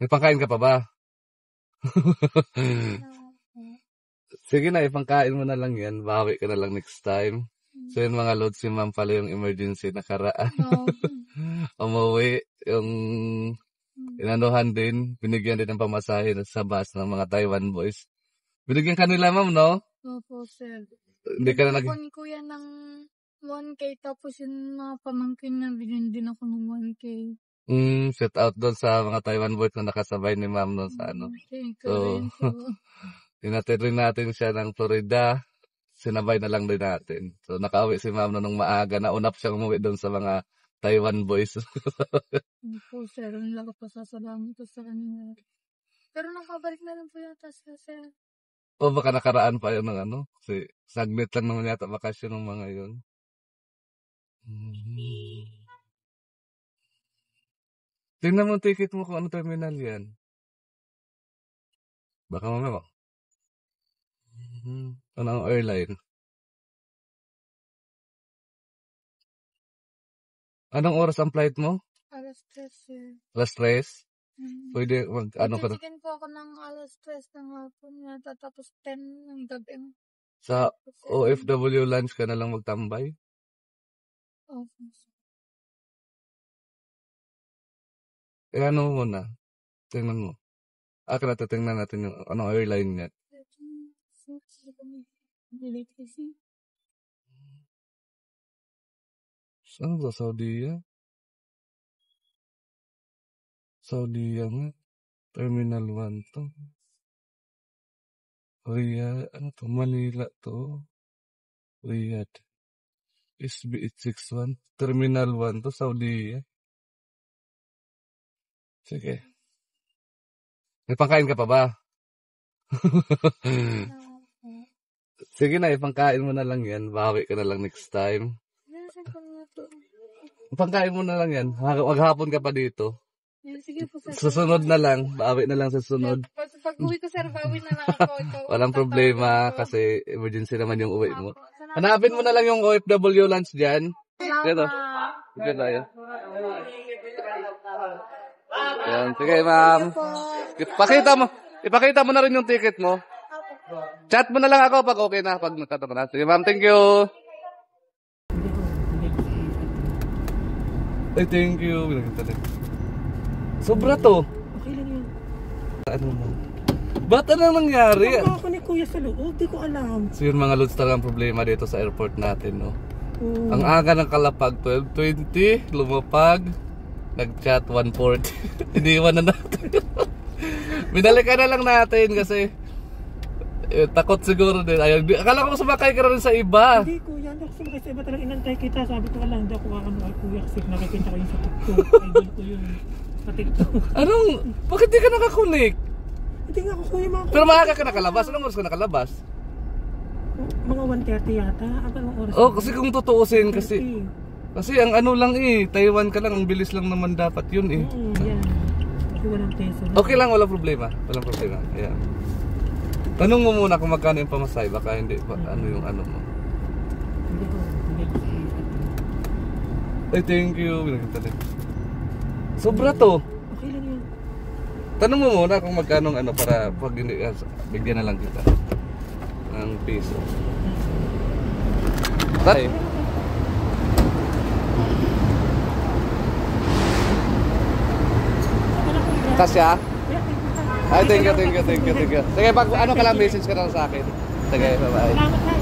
May pangkain ka pa ba? Sige na, ipangkain mo na lang yan. Bawi ka na lang next time. So yun mga lods, si ma'am pala yung emergency nakaraan. Umuwi, yung inanuhan din, binigyan din ng pamasahe sa bus ng mga Taiwan boys. Binigyan ka nila ma'am, no? Opo, sir. Hindi ka na Binigyan ko yan ng 1K, tapos yung mga pamangkin na binigyan din ako ng 1K. Set out doon sa mga Taiwan boys na nakasabay ni ma'am no, sa ano. So, tinatid rin natin siya ng Florida. Sinabay na lang din natin. So, nakauwi si ma'am nung maaga. Naunap siyang umuwi doon sa mga Taiwan boys. Opo, sir. Ang laki pa sasalamat ko sa kanila. Pero nakabalik na lang po yata siya, sir. O baka nakaraan pa yun ng ano. Kasi saglit lang naman yata bakasyon ng mga yun. Tingnan mo ticket mo kung ano terminal yan. Baka mamaya. Anong airline? Anong oras ang flight mo? Alas 3, sir. Alas 3? Pwede ano ka na? Titigin po ako ng alas 3 ng hapon yata, tapos 10 ng gabi. Sa OFW lunch ka na lang magtambay? Opo, sir. Ano mo na? Tingnan mo. Akin na tingnan natin yung anong airline niya. Saan ba? Saudiya? Saudiya nga. Terminal 1 to. Riyadh. Ano to? Manila to. Riyadh. SB861. Terminal 1 to. Saudiya. Sige. May pangkain ka pa ba? Sige na, ipangkain mo na lang yan. Bawi ka na lang next time. Pangkain mo na lang yan. Maghapon ka pa dito. Sige po, sir. Susunod na lang. Bawi na lang sa sunod. Pag uwi ko, sir, bawi na lang ako. Walang problema kasi emergency naman yung uwi mo. Hanapin mo na lang yung OFW lunch dyan. Dito. Dito tayo. Yan. Sige, ma'am. Ipakita mo na rin yung ticket mo. Chat mo na lang ako pag okay na. Pag nagkataon na. Sige, ma'am. Thank you. Ay, thank you. Sobra to. Okay lang yun. Ano mo? Ba't anong nangyari? Ano ako ni Kuya sa loob? Di ko alam. So yun mga lods, talagang problema dito sa airport natin, no? Ang aga ng kalapag, 12:20, lumapag, nag-chat 1:40. Iniwan na natin. Binalikan na lang natin kasi takot siguro din. Ayun, akala ko sumakay ka rin sa iba. Hindi Kuya, hindi ako sumakay sa iba, talagang inantay kita. Sabi ko lang, hindi ako kakano kay Kuya kasi nakikita ko yun sa TikTok. Idol ko yun sa TikTok. Bakit di ka nakakunik? Hindi nga ako Kuya, mga Pero maaga ka nakalabas. Anong oras ka nakalabas? mga 1:30 yata. Anong oras? Oh, kasi kung tutuusin kasi ang ano lang Taiwan ka lang, ang bilis lang naman dapat yun yan. Kasi walang peso. Okay lang, walang problema. Walang problema. Ayan. Tanong mo muna kung magkano yung pamasahe, baka hindi ano yung ano mo. Hindi ko. Ay, thank you. Sobra to. Okay lang yun. Tanong mo muna kung magkano ano para pag hindi bigyan na lang kita ng piso. Tay. Kasya? Ay, thank you. Sige, pag ano ka lang, message ka lang sa akin. Sige, bye-bye. Salamat na.